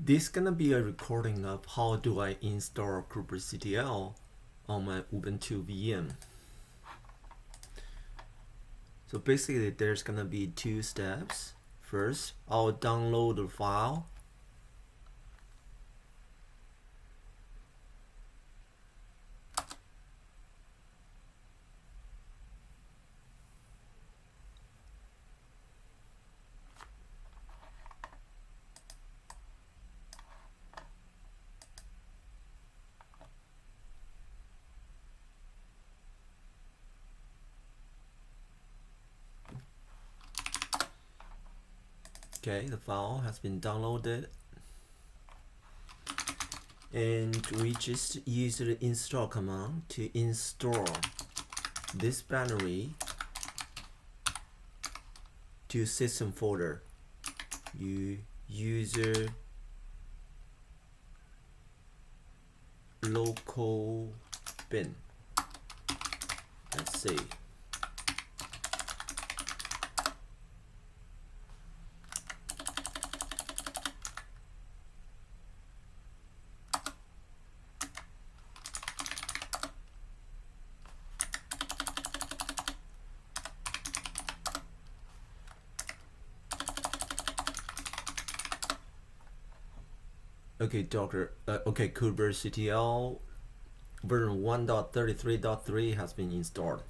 This is gonna be a recording of how do I install kubectl on my Ubuntu VM. So basically there's gonna be two steps. First, I'll download the file. Okay, the file has been downloaded, and we just use the install command to install this binary to system folder. User local bin. Let's see. Okay, kubectl version 1.33.3 has been installed.